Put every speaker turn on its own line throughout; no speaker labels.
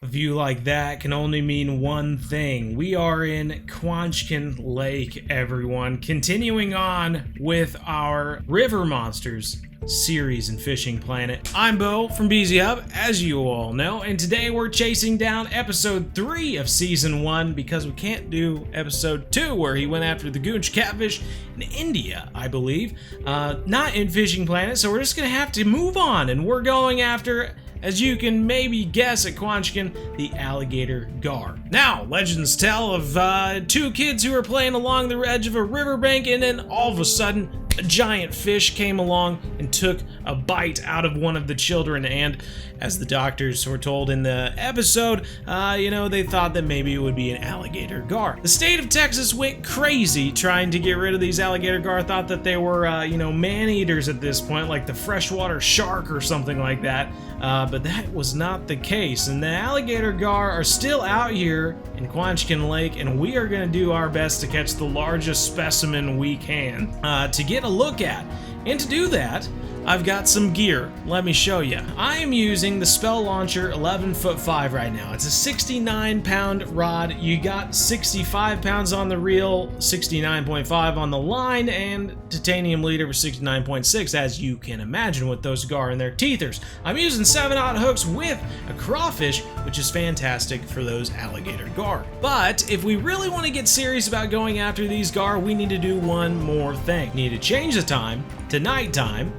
A view like that can only mean one thing. We are in Quanchkin Lake, everyone. Continuing on with our River Monsters series and Fishing Planet. I'm Bo from BZ Hub, as you all know, and today we're chasing down episode 3 of season 1 because we can't do episode 2 where he went after the goonch catfish in India, I believe. Not in Fishing Planet, so we're just gonna have to move on, and we're going after, as you can maybe guess at Quanchkin, the alligator gar. Now, legends tell of 2 kids who were playing along the edge of a riverbank, and then all of a sudden, a giant fish came along and took a bite out of one of the children, and as the doctors were told in the episode, they thought that maybe it would be an alligator gar. The state of Texas went crazy trying to get rid of these alligator gar, thought that they were, man-eaters at this point, like the freshwater shark or something like that, but that was not the case, and the alligator gar are still out here in Quanchkin Lake, and we are going to do our best to catch the largest specimen we can to get a look at. And to do that, I've got some gear. Let me show you. I am using the Spell Launcher 11'5" right now. It's a 69-pound rod. You got 65 pounds on the reel, 69.5 on the line, and titanium leader for 69.6, as you can imagine with those gar and their teethers. I'm using 7/0 hooks with a crawfish, which is fantastic for those alligator gar. But if we really want to get serious about going after these gar, we need to do one more thing. We need to change the time to nighttime.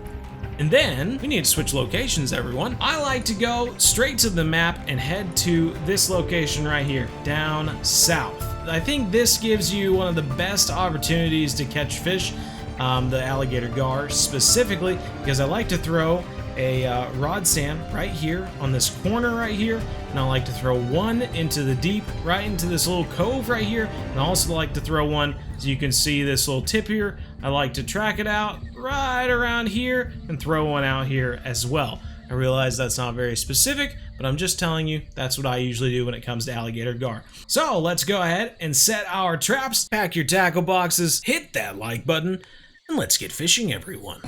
And then, we need to switch locations, everyone. I like to go straight to the map and head to this location right here, down south. I think this gives you one of the best opportunities to catch fish, the alligator gar specifically, because I like to throw a rod stand right here on this corner right here, and I like to throw one into the deep, right into this little cove right here, and I also like to throw one, as you can see this little tip here, I like to track it out right around here and throw one out here as well. I realize that's not very specific, but I'm just telling you that's what I usually do when it comes to alligator gar. So let's go ahead and set our traps, pack your tackle boxes, hit that like button, and let's get fishing, everyone.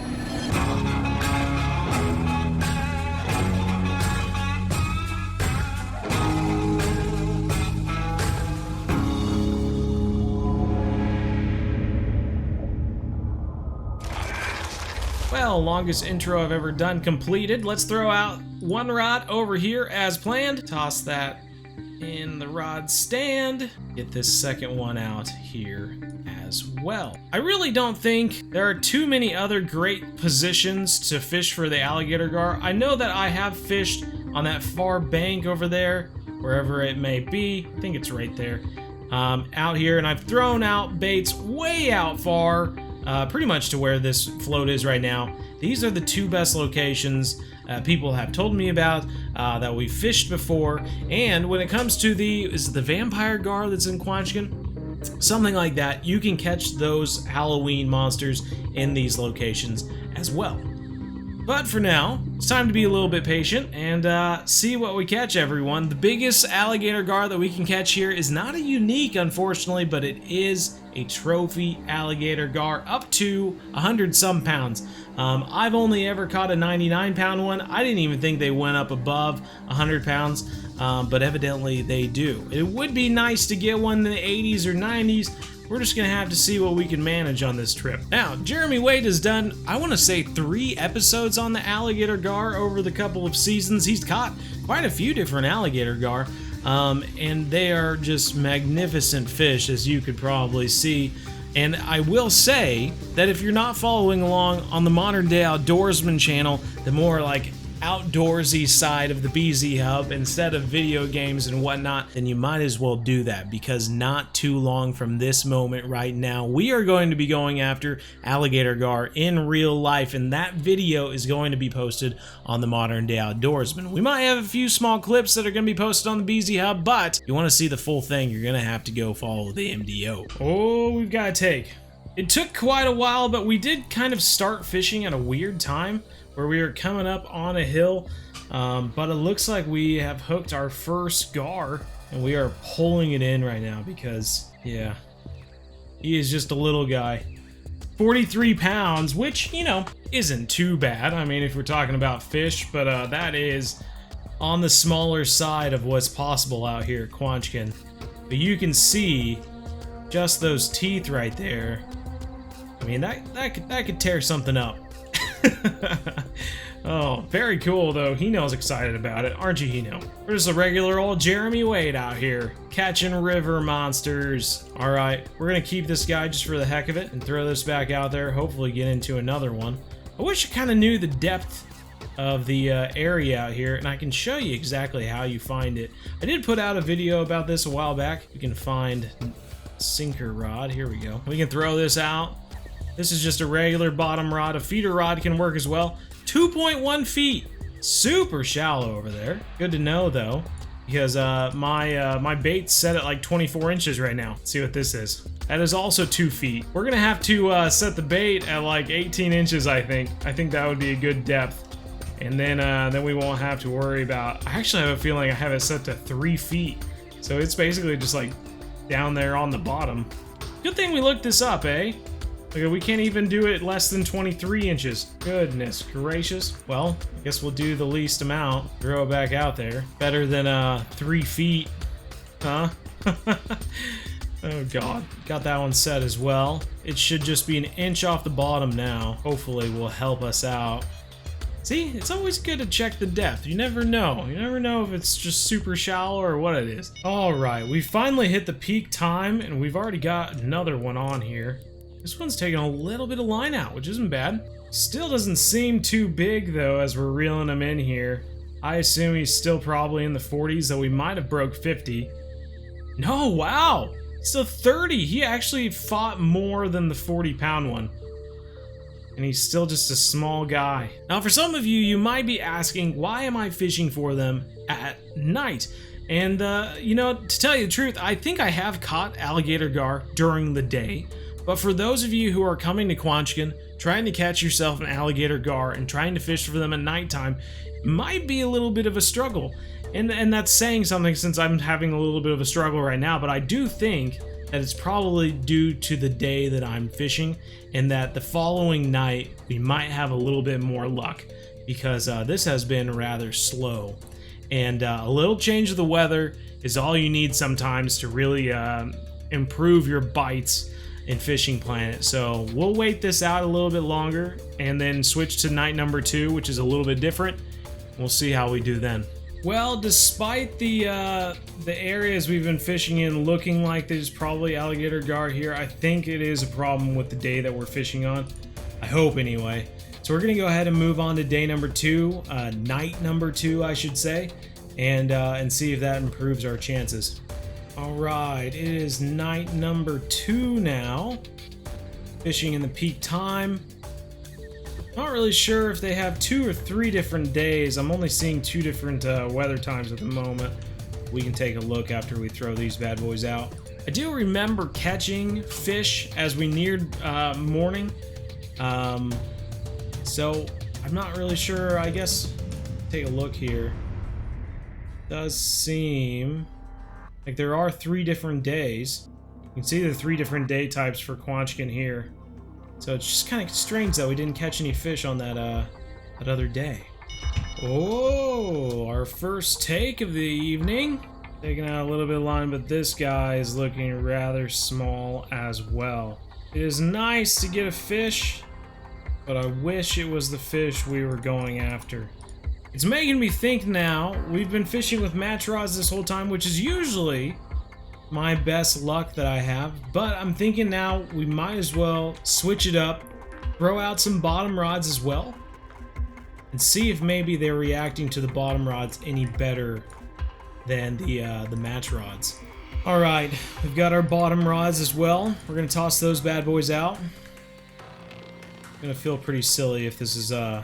Well, longest intro I've ever done completed. Let's throw out one rod over here as planned. Toss that in the rod stand. Get this second one out here as well. I really don't think there are too many other great positions to fish for the alligator gar. I know that I have fished on that far bank over there, wherever it may be. I think it's right there. Out here, and I've thrown out baits way out far. Pretty much to where this float is right now. These are the 2 best locations people have told me about that we fished before. And when it comes to is it the vampire gar that's in Quanchkin? Something like that. You can catch those Halloween monsters in these locations as well. But for now, it's time to be a little bit patient and see what we catch, everyone. The biggest alligator gar that we can catch here is not a unique, unfortunately, but it is a trophy alligator gar up to 100-some pounds. I've only ever caught a 99-pound one. I didn't even think they went up above 100 pounds, but evidently they do. It would be nice to get one in the 80s or 90s. We're just gonna have to see what we can manage on this trip. Now, Jeremy Wade has done, I wanna say 3 episodes on the alligator gar over the couple of seasons. He's caught quite a few different alligator gar, and they are just magnificent fish, as you could probably see. And I will say that if you're not following along on the Modern Day Outdoorsman channel, the more like outdoorsy side of the BZ Hub instead of video games and whatnot, then you might as well do that, because not too long from this moment right now, we are going to be going after alligator gar in real life, and that video is going to be posted on the Modern Day Outdoorsman. We might have a few small clips that are going to be posted on the BZ Hub, but if you want to see the full thing, you're going to have to go follow the MDO. Oh, we've got a take. It took quite a while, but we did kind of start fishing at a weird time where we were coming up on a hill, but it looks like we have hooked our first gar, and we are pulling it in right now because, yeah, he is just a little guy. 43 pounds, which, isn't too bad. I mean, if we're talking about fish, but that is on the smaller side of what's possible out here at Quanchkin. But you can see just those teeth right there. I mean, that could tear something up. Oh, very cool though. Hino's excited about it, aren't you, Hino? We're just a regular old Jeremy Wade out here, catching river monsters. Alright, we're gonna keep this guy just for the heck of it and throw this back out there, hopefully get into another one. I wish I kind of knew the depth of the area out here, and I can show you exactly how you find it. I did put out a video about this a while back. You can find sinker rod. Here we go. We can throw this out. This is just a regular bottom rod. A feeder rod can work as well. 2.1 feet. Super shallow over there. Good to know though, because my bait's set at like 24 inches right now. Let's see what this is. That is also 2 feet. We're gonna have to set the bait at like 18 inches, I think. I think that would be a good depth. And then we won't have to worry about... I actually have a feeling I have it set to 3 feet. So it's basically just like down there on the bottom. Good thing we looked this up, eh? Okay, we can't even do it less than 23 inches. Goodness gracious. Well, I guess we'll do the least amount. Throw it back out there. Better than 3 feet. Huh? Oh god. Got that one set as well. It should just be an inch off the bottom now. Hopefully will help us out. See, it's always good to check the depth. You never know. You never know if it's just super shallow or what it is. Alright, we finally hit the peak time and we've already got another one on here. This one's taking a little bit of line out, which isn't bad. Still doesn't seem too big though as we're reeling him in here. I assume he's still probably in the 40s, though we might have broke 50. No, wow! Still 30! He actually fought more than the 40-pound one. And he's still just a small guy. Now for some of you, you might be asking, why am I fishing for them at night? And you know, to tell you the truth, I think I have caught alligator gar during the day. But for those of you who are coming to Quanchkin, trying to catch yourself an alligator gar and trying to fish for them at nighttime might be a little bit of a struggle. And that's saying something since I'm having a little bit of a struggle right now, but I do think that it's probably due to the day that I'm fishing, and that the following night we might have a little bit more luck, because this has been rather slow. And a little change of the weather is all you need sometimes to really improve your bites in Fishing Planet. So we'll wait this out a little bit longer and then switch to night number 2, which is a little bit different. We'll see how we do then. Well, despite the areas we've been fishing in looking like there's probably alligator gar here, I think it is a problem with the day that we're fishing on. I hope anyway. So we're gonna go ahead and move on to day number 2, night number 2, I should say, and see if that improves our chances. Alright, it is night number 2 now. Fishing in the peak time. Not really sure if they have 2 or 3 different days. I'm only seeing 2 different weather times at the moment. We can take a look after we throw these bad boys out. I do remember catching fish as we neared morning. So I'm not really sure. I guess take a look here. Does seem like there are 3 different days. You can see the 3 different day types for Quanchkin here. So it's just kind of strange that we didn't catch any fish on that that other day. Oh, our first take of the evening. Taking out a little bit of line, but this guy is looking rather small as well. It is nice to get a fish, but I wish it was the fish we were going after. It's making me think now, we've been fishing with match rods this whole time, which is usually my best luck that I have, but I'm thinking now we might as well switch it up, throw out some bottom rods as well, and see if maybe they're reacting to the bottom rods any better than the match rods. All right, we've got our bottom rods as well. We're gonna toss those bad boys out. I'm gonna feel pretty silly if this is the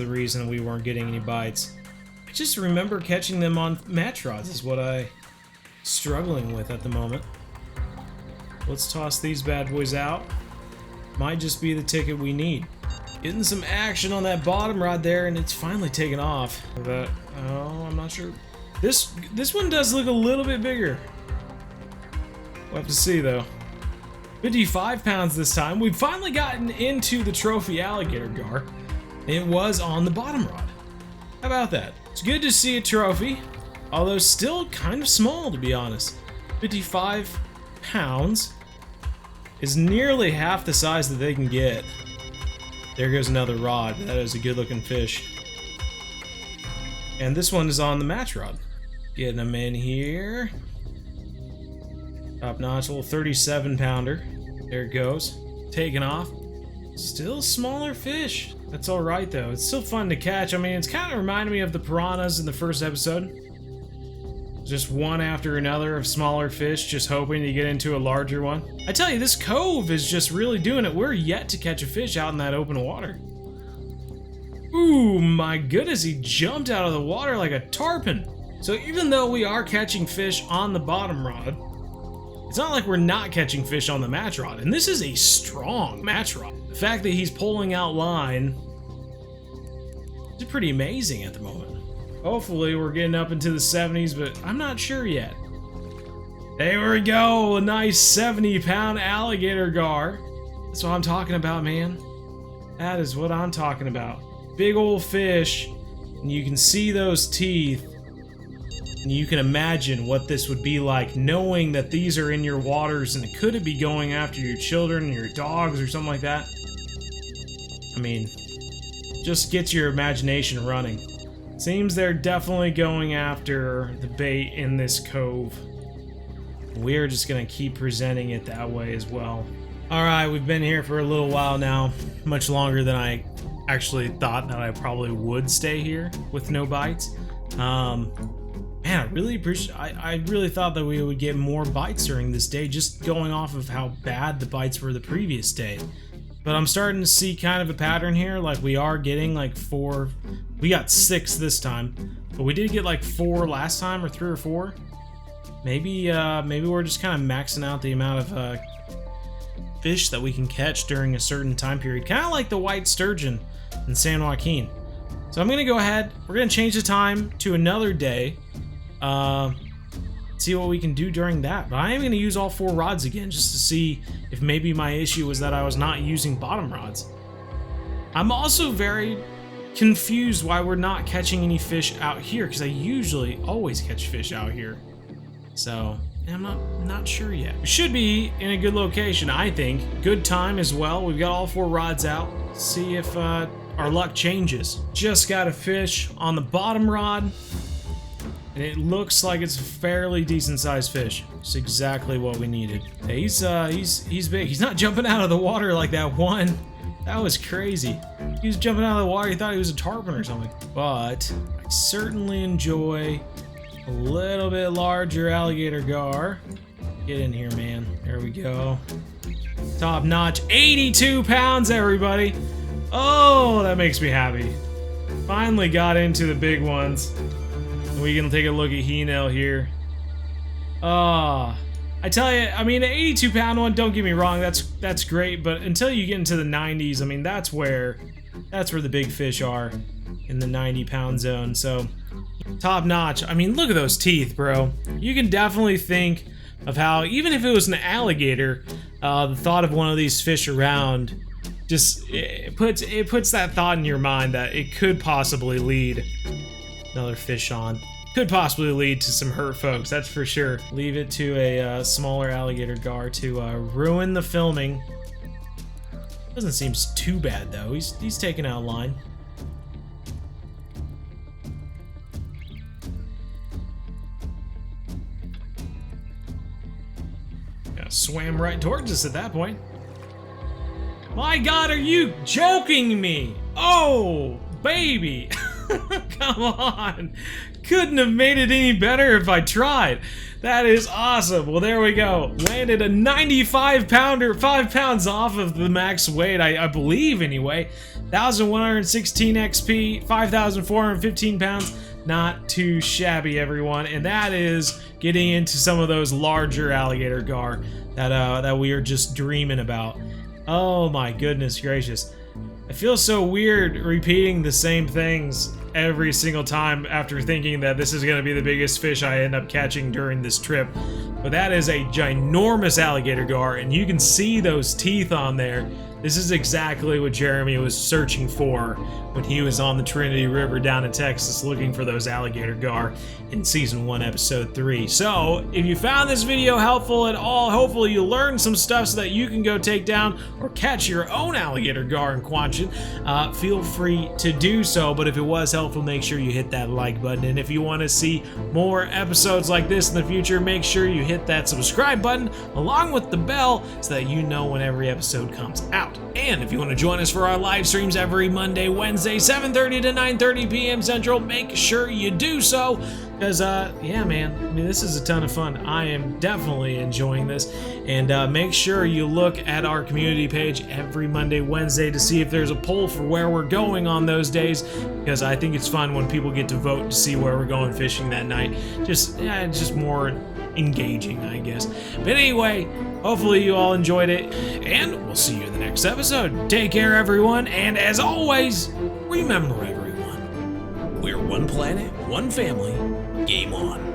reason we weren't getting any bites. I just remember catching them on match rods is what I'm struggling with at the moment. Let's toss these bad boys out. Might just be the ticket we need. Getting some action on that bottom rod there, and it's finally taken off. But oh, I'm not sure. This one does look a little bit bigger. We'll have to see though. 55 pounds this time. We've finally gotten into the Trophy Alligator Gar. It was on the bottom rod. How about that? It's good to see a trophy, although still kind of small, to be honest. 55 pounds is nearly half the size that they can get. There goes another rod. That is a good looking fish. And this one is on the match rod. Getting them in here. Top notch, little 37 pounder. There it goes. Taking off. Still smaller fish. That's alright though. It's still fun to catch. I mean, it's kind of reminded me of the piranhas in the first episode. Just one after another of smaller fish, just hoping to get into a larger one. I tell you, this cove is just really doing it. We're yet to catch a fish out in that open water. Ooh, my goodness, he jumped out of the water like a tarpon. So even though we are catching fish on the bottom rod, it's not like we're not catching fish on the match rod. And this is a strong match rod. The fact that he's pulling out line is pretty amazing at the moment. Hopefully we're getting up into the 70s, but I'm not sure yet. There we go, a nice 70-pound alligator gar. That's what I'm talking about, man. That is what I'm talking about. Big old fish, and you can see those teeth, and you can imagine what this would be like knowing that these are in your waters, and could it be going after your children, your dogs, or something like that? I mean, just gets your imagination running. Seems they're definitely going after the bait in this cove. We're just gonna keep presenting it that way as well. Alright, we've been here for a little while now. Much longer than I actually thought that I probably would stay here with no bites. Man, I really appreciate. I really thought that we would get more bites during this day, just going off of how bad the bites were the previous day. But I'm starting to see kind of a pattern here. Like, we are getting like 4. We got 6 this time, but we did get like 4 last time, or 3 or 4. Maybe we're just kind of maxing out the amount of fish that we can catch during a certain time period, kind of like the white sturgeon in San Joaquin. So I'm gonna go ahead. We're gonna change the time to another day. See what we can do during that. But I am gonna use all 4 rods again, just to see if maybe my issue was that I was not using bottom rods. I'm also very confused why we're not catching any fish out here, because I usually always catch fish out here. So I'm not sure yet. We should be in a good location, I think. Good time as well. We've got all 4 rods out. See if our luck changes. Just got a fish on the bottom rod, and it looks like it's a fairly decent sized fish. It's exactly what we needed. Yeah, he's big. He's not jumping out of the water like that one. That was crazy. He was jumping out of the water. He thought he was a tarpon or something. But I certainly enjoy a little bit larger alligator gar. Get in here, man. There we go. Top notch. 82 pounds, everybody. Oh, that makes me happy. Finally got into the big ones. We can take a look at Heenel here. I tell you, I mean, an 82-pound one, don't get me wrong, that's great, but until you get into the 90s, I mean, that's where the big fish are, in the 90-pound zone. So top notch. I mean, look at those teeth, bro. You can definitely think of how, even if it was an alligator, the thought of one of these fish around just it puts that thought in your mind that it could possibly lead another fish on. Could possibly lead to some hurt folks, that's for sure. Leave it to a smaller alligator gar to ruin the filming. Doesn't seem too bad though. He's taking out a line. Yeah, swam right towards us at that point. My God, are you joking me? Oh, baby. Come on. Couldn't have made it any better if I tried. That is awesome. Well, there we go. Landed a 95-pounder, 5 pounds off of the max weight, I believe anyway. 1,116 XP, 5,415 pounds. Not too shabby, everyone. And that is getting into some of those larger alligator gar that we are just dreaming about. Oh my goodness gracious. I feel so weird repeating the same things every single time after thinking that this is going to be the biggest fish I end up catching during this trip. But that is a ginormous alligator gar, and you can see those teeth on there. This is exactly what Jeremy was searching for when he was on the Trinity River down in Texas looking for those alligator gar in Season 1, Episode 3. So, if you found this video helpful at all, hopefully you learned some stuff so that you can go take down or catch your own alligator gar in Quanchkin, feel free to do so. But if it was helpful, make sure you hit that like button. And if you want to see more episodes like this in the future, make sure you hit that subscribe button along with the bell so that you know when every episode comes out. And if you want to join us for our live streams every Monday, Wednesday, 7:30 to 9:30 p.m. Central, make sure you do so. Because, yeah, man, I mean, this is a ton of fun. I am definitely enjoying this. And make sure you look at our community page every Monday, Wednesday to see if there's a poll for where we're going on those days. Because I think it's fun when people get to vote to see where we're going fishing that night. Just more engaging, I guess. But anyway, hopefully you all enjoyed it. And we'll see you in the next episode. Take care, everyone. And as always, remember, everyone, we're one planet, one family. Game on.